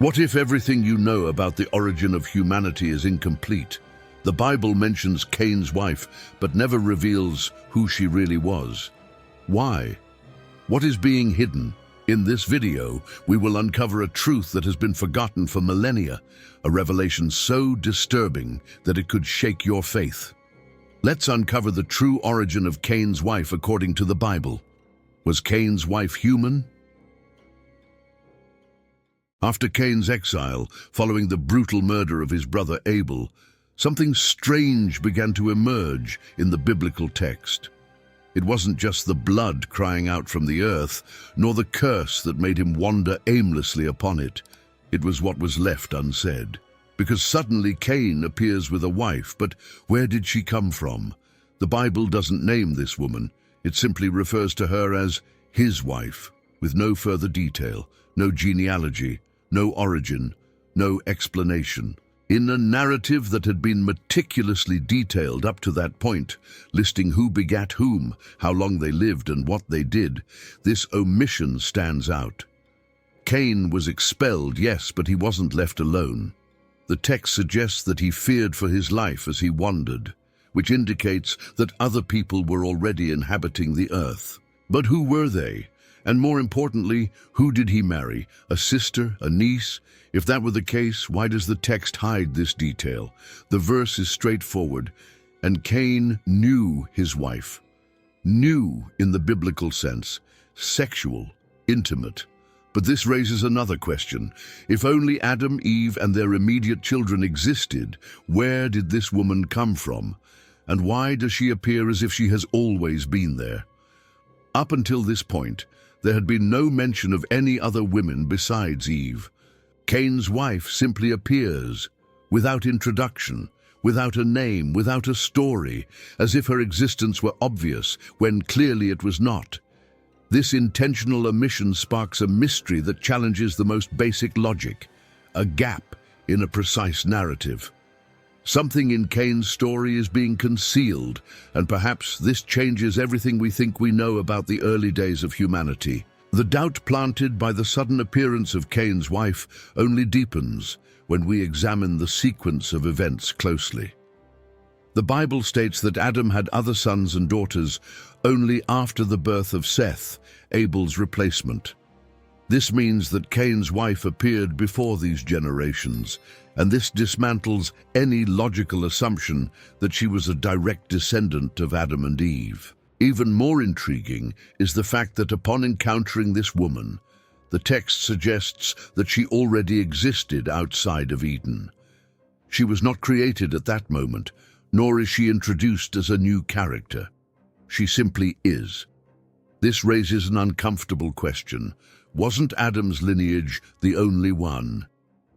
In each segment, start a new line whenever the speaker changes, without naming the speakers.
What if everything you know about the origin of humanity is incomplete? The Bible mentions Cain's wife, but never reveals who she really was. Why? What is being hidden? In this video, we will uncover a truth that has been forgotten for millennia, a revelation so disturbing that it could shake your faith. Let's uncover the true origin of Cain's wife according to the Bible. Was Cain's wife human? After Cain's exile, following the brutal murder of his brother Abel, something strange began to emerge in the biblical text. It wasn't just the blood crying out from the earth, nor the curse that made him wander aimlessly upon it. It was what was left unsaid. Because suddenly Cain appears with a wife, but where did she come from? The Bible doesn't name this woman. It simply refers to her as his wife, with no further detail, no genealogy, no origin, no explanation. In a narrative that had been meticulously detailed up to that point, listing who begat whom, how long they lived and what they did, this omission stands out. Cain was expelled, yes, but he wasn't left alone. The text suggests that he feared for his life as he wandered, which indicates that other people were already inhabiting the earth. But who were they? And more importantly, who did he marry? A sister? A niece? If that were the case, why does the text hide this detail? The verse is straightforward. And Cain knew his wife. Knew in the biblical sense. Sexual. Intimate. But this raises another question. If only Adam, Eve, and their immediate children existed, where did this woman come from? And why does she appear as if she has always been there? Up until this point, there had been no mention of any other women besides Eve. Cain's wife simply appears, without introduction, without a name, without a story, as if her existence were obvious, when clearly it was not. This intentional omission sparks a mystery that challenges the most basic logic, a gap in a precise narrative. Something in Cain's story is being concealed, and perhaps this changes everything we think we know about the early days of humanity. The doubt planted by the sudden appearance of Cain's wife only deepens when we examine the sequence of events closely. The Bible states that Adam had other sons and daughters only after the birth of Seth, Abel's replacement. This means that Cain's wife appeared before these generations, and this dismantles any logical assumption that she was a direct descendant of Adam and Eve. Even more intriguing is the fact that upon encountering this woman, the text suggests that she already existed outside of Eden. She was not created at that moment, nor is she introduced as a new character. She simply is. This raises an uncomfortable question. Wasn't Adam's lineage the only one?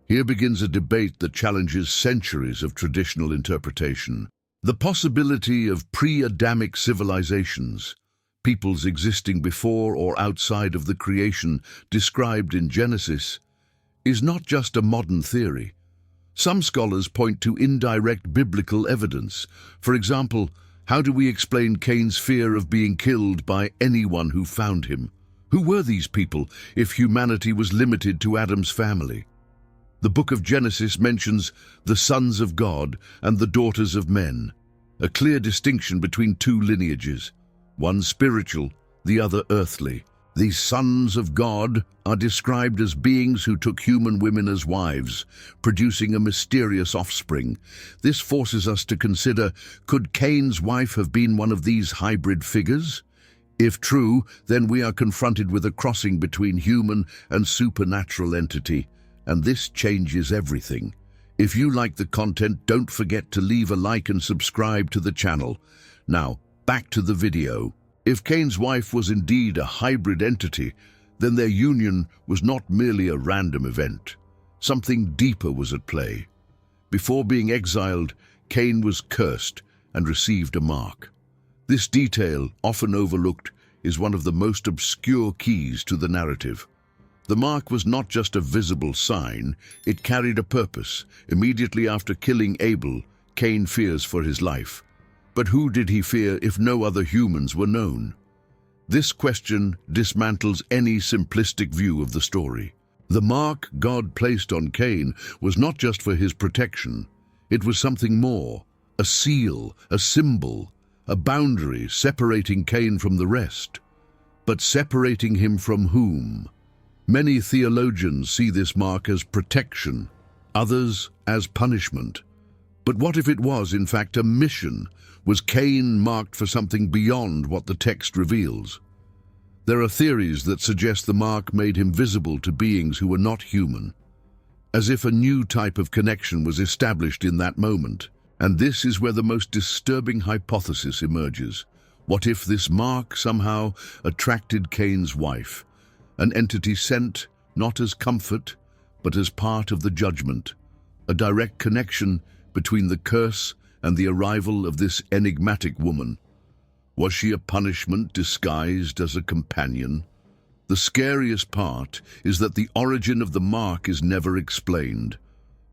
Here begins a debate that challenges centuries of traditional interpretation. The possibility of pre-Adamic civilizations, peoples existing before or outside of the creation described in Genesis, is not just a modern theory. Some scholars point to indirect biblical evidence. For example, how do we explain Cain's fear of being killed by anyone who found him? Who were these people if humanity was limited to Adam's family? The book of Genesis mentions the sons of God and the daughters of men, a clear distinction between two lineages, one spiritual, the other earthly. These sons of God are described as beings who took human women as wives, producing a mysterious offspring. This forces us to consider, could Cain's wife have been one of these hybrid figures? If true, then we are confronted with a crossing between human and supernatural entity, and this changes everything. If you like the content, don't forget to leave a like and subscribe to the channel. Now, back to the video. If Cain's wife was indeed a hybrid entity, then their union was not merely a random event. Something deeper was at play. Before being exiled, Cain was cursed and received a mark. This detail, often overlooked, is one of the most obscure keys to the narrative. The mark was not just a visible sign, it carried a purpose. Immediately after killing Abel, Cain fears for his life. But who did he fear if no other humans were known? This question dismantles any simplistic view of the story. The mark God placed on Cain was not just for his protection. It was something more, a seal, a symbol, a boundary separating Cain from the rest. But separating him from whom? Many theologians see this mark as protection, others as punishment. But what if it was, in fact, a mission? Was Cain marked for something beyond what the text reveals? There are theories that suggest the mark made him visible to beings who were not human, as if a new type of connection was established in that moment. And this is where the most disturbing hypothesis emerges. What if this mark somehow attracted Cain's wife, an entity sent not as comfort, but as part of the judgment, a direct connection between the curse and the arrival of this enigmatic woman? Was she a punishment disguised as a companion? The scariest part is that the origin of the mark is never explained.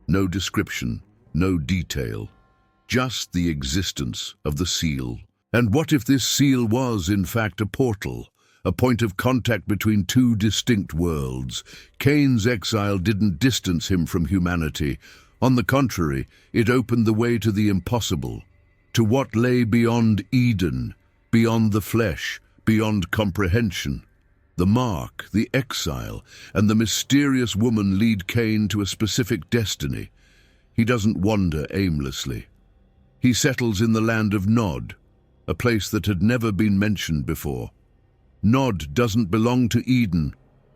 No description, no detail, just the existence of the seal. And what if this seal was, in fact, a portal, a point of contact between two distinct worlds? Cain's exile didn't distance him from humanity. On the contrary, it opened the way to the impossible, to what lay beyond Eden, beyond the flesh, beyond comprehension. The mark, the exile, and the mysterious woman lead Cain to a specific destiny. He doesn't wander aimlessly. He settles in the land of Nod, a place that had never been mentioned before. Nod doesn't belong to Eden,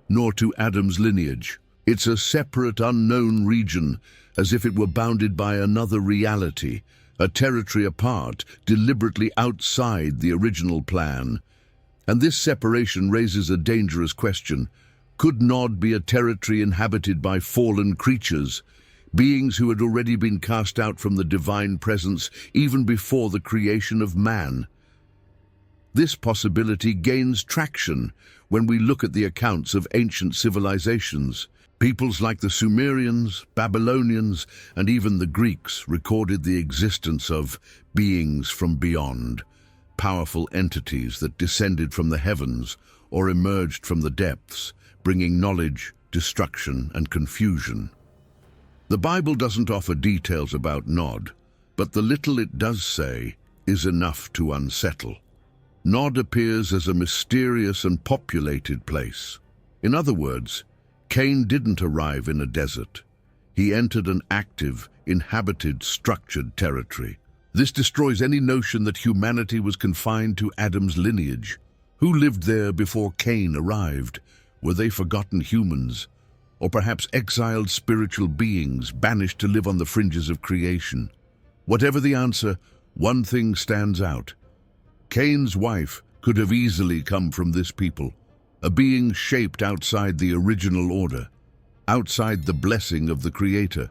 nor to Adam's lineage. It's a separate, unknown region, as if it were bounded by another reality, a territory apart, deliberately outside the original plan. And this separation raises a dangerous question. Could Nod be a territory inhabited by fallen creatures, beings who had already been cast out from the divine presence even before the creation of man? This possibility gains traction when we look at the accounts of ancient civilizations. Peoples like the Sumerians, Babylonians, and even the Greeks recorded the existence of beings from beyond, powerful entities that descended from the heavens or emerged from the depths, bringing knowledge, destruction, and confusion. The Bible doesn't offer details about Nod, but the little it does say is enough to unsettle. Nod appears as a mysterious and populated place. In other words, Cain didn't arrive in a desert. He entered an active, inhabited, structured territory. This destroys any notion that humanity was confined to Adam's lineage. Who lived there before Cain arrived? Were they forgotten humans? Or perhaps exiled spiritual beings banished to live on the fringes of creation? Whatever the answer, one thing stands out. Cain's wife could have easily come from this people, a being shaped outside the original order, outside the blessing of the Creator.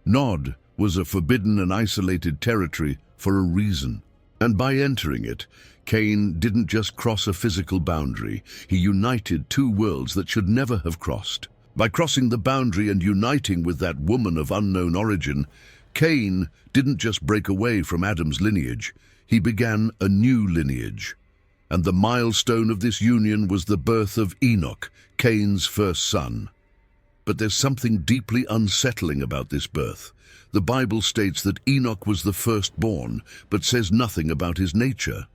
Nod was a forbidden and isolated territory for a reason. And by entering it, Cain didn't just cross a physical boundary, he united two worlds that should never have crossed. By crossing the boundary and uniting with that woman of unknown origin, Cain didn't just break away from Adam's lineage, he began a new lineage. And the milestone of this union was the birth of Enoch, Cain's first son. But there's something deeply unsettling about this birth. The Bible states that Enoch was the firstborn, but says nothing about his nature.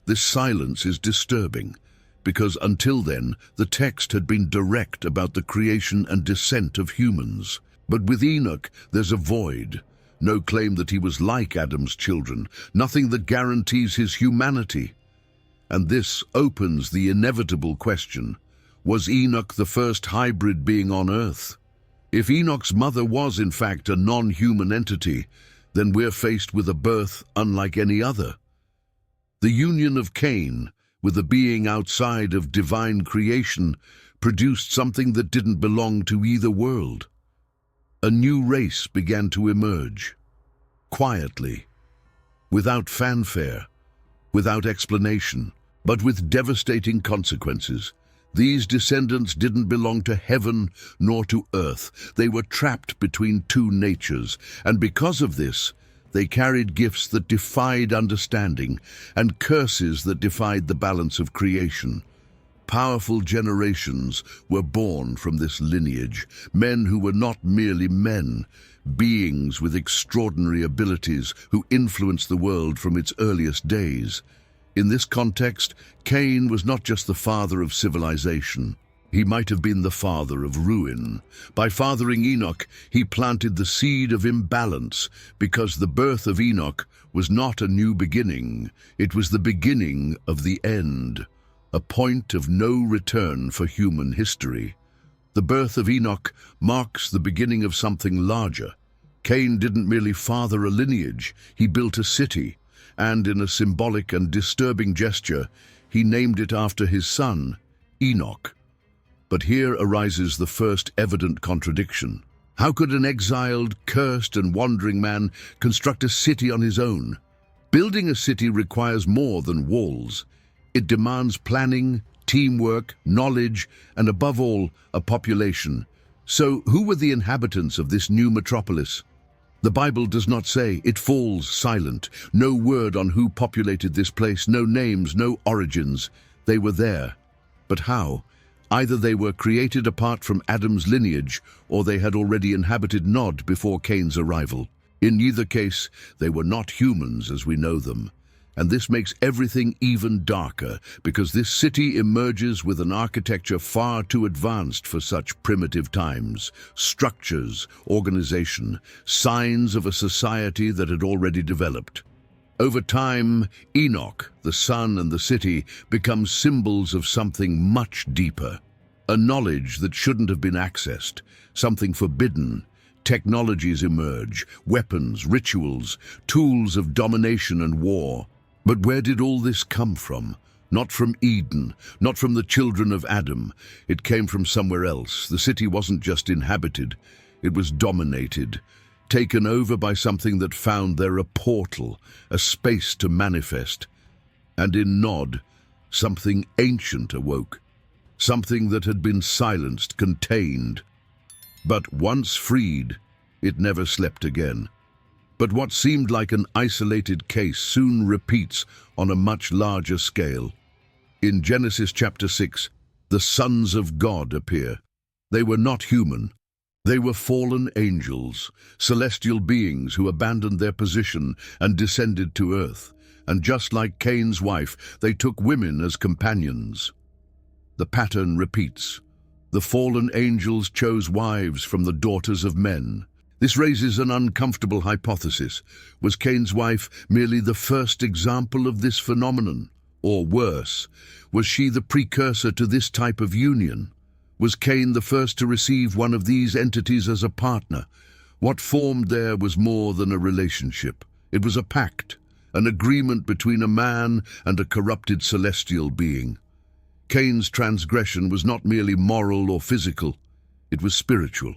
This silence is disturbing, because until then, the text had been direct about the creation and descent of humans. But with Enoch, there's a void. No claim that he was like Adam's children, nothing that guarantees his humanity. And this opens the inevitable question: was Enoch the first hybrid being on earth? If Enoch's mother was in fact a non-human entity, then we're faced with a birth unlike any other. The union of Cain with a being outside of divine creation produced something that didn't belong to either world. A new race began to emerge, quietly, without fanfare, without explanation, but with devastating consequences. These descendants didn't belong to heaven nor to earth. They were trapped between two natures, and because of this, they carried gifts that defied understanding and curses that defied the balance of creation. Powerful generations were born from this lineage, men who were not merely men, beings with extraordinary abilities who influenced the world from its earliest days. In this context, Cain was not just the father of civilization. He might have been the father of ruin. By fathering Enoch, he planted the seed of imbalance, because the birth of Enoch was not a new beginning. It was the beginning of the end, a point of no return for human history. The birth of Enoch marks the beginning of something larger. Cain didn't merely father a lineage, he built a city, and in a symbolic and disturbing gesture, he named it after his son, Enoch. But here arises the first evident contradiction. How could an exiled, cursed and wandering man construct a city on his own? Building a city requires more than walls. It demands planning, teamwork, knowledge, and above all, a population. So who were the inhabitants of this new metropolis? The Bible does not say. It falls silent. No word on who populated this place, no names, no origins. They were there. But how? Either they were created apart from Adam's lineage, or they had already inhabited Nod before Cain's arrival. In either case, they were not humans as we know them. And this makes everything even darker, because this city emerges with an architecture far too advanced for such primitive times. Structures, organization, signs of a society that had already developed. Over time, Enoch, the sun and the city, become symbols of something much deeper. A knowledge that shouldn't have been accessed, something forbidden. Technologies emerge, weapons, rituals, tools of domination and war. But where did all this come from? Not from Eden, not from the children of Adam. It came from somewhere else. The city wasn't just inhabited, it was dominated. Taken over by something that found there a portal, a space to manifest. And in Nod, something ancient awoke, something that had been silenced, contained. But once freed, it never slept again. But what seemed like an isolated case soon repeats on a much larger scale. In Genesis chapter 6, the sons of God appear. They were not human. They were fallen angels, celestial beings who abandoned their position and descended to earth. And just like Cain's wife, they took women as companions. The pattern repeats. The fallen angels chose wives from the daughters of men. This raises an uncomfortable hypothesis. Was Cain's wife merely the first example of this phenomenon? Or worse, was she the precursor to this type of union? Was Cain the first to receive one of these entities as a partner? What formed there was more than a relationship. It was a pact, an agreement between a man and a corrupted celestial being. Cain's transgression was not merely moral or physical, it was spiritual.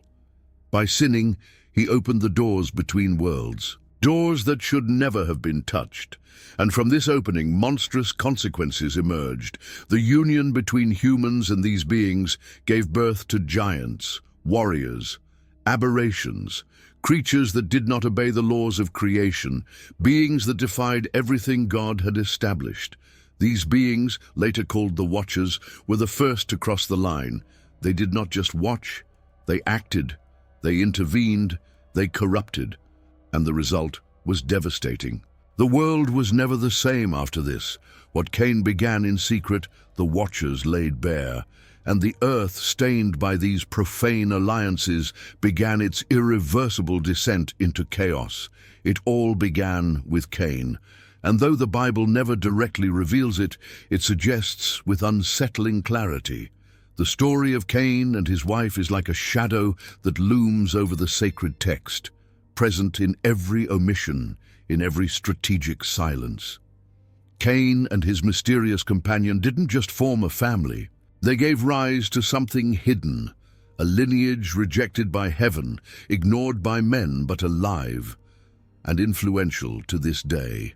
By sinning, he opened the doors between worlds, doors that should never have been touched. And from this opening, monstrous consequences emerged. The union between humans and these beings gave birth to giants, warriors, aberrations, creatures that did not obey the laws of creation, beings that defied everything God had established. These beings, later called the Watchers, were the first to cross the line. They did not just watch, they acted, they intervened, they corrupted, and the result was devastating. The world was never the same after this. What Cain began in secret, the Watchers laid bare, and the earth, stained by these profane alliances, began its irreversible descent into chaos. It all began with Cain, and though the Bible never directly reveals it, it suggests with unsettling clarity. The story of Cain and his wife is like a shadow that looms over the sacred text, present in every omission, in every strategic silence. Cain and his mysterious companion didn't just form a family. They gave rise to something hidden, a lineage rejected by heaven, ignored by men, but alive and influential to this day.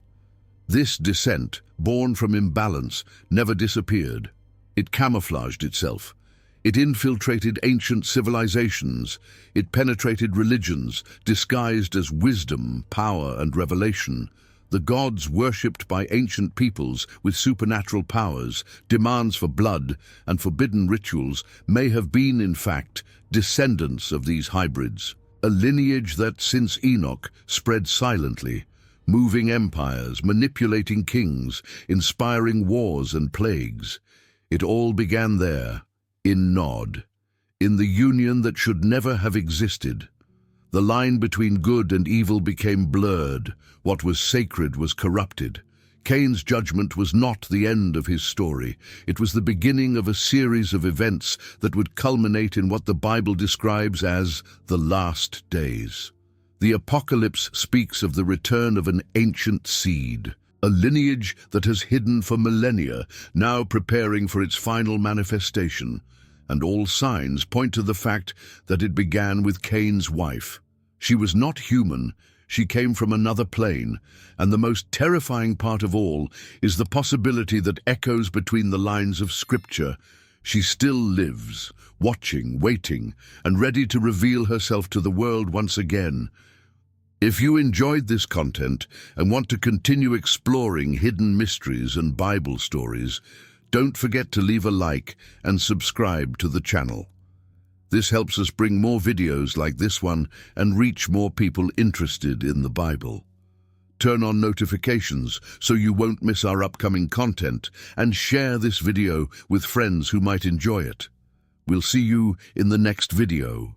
This descent, born from imbalance, never disappeared. It camouflaged itself. It infiltrated ancient civilizations. It penetrated religions, disguised as wisdom, power, and revelation. The gods worshipped by ancient peoples with supernatural powers, demands for blood, and forbidden rituals may have been, in fact, descendants of these hybrids. A lineage that, since Enoch, spread silently, moving empires, manipulating kings, inspiring wars and plagues. It all began there, in Nod, in the union that should never have existed. The line between good and evil became blurred. What was sacred was corrupted. Cain's judgment was not the end of his story. It was the beginning of a series of events that would culminate in what the Bible describes as the last days. The Apocalypse speaks of the return of an ancient seed, a lineage that has hidden for millennia, now preparing for its final manifestation. And all signs point to the fact that it began with Cain's wife. She was not human, she came from another plane, and the most terrifying part of all is the possibility that echoes between the lines of Scripture. She still lives, watching, waiting, and ready to reveal herself to the world once again. If you enjoyed this content and want to continue exploring hidden mysteries and Bible stories, don't forget to leave a like and subscribe to the channel. This helps us bring more videos like this one and reach more people interested in the Bible. Turn on notifications so you won't miss our upcoming content, and share this video with friends who might enjoy it. We'll see you in the next video.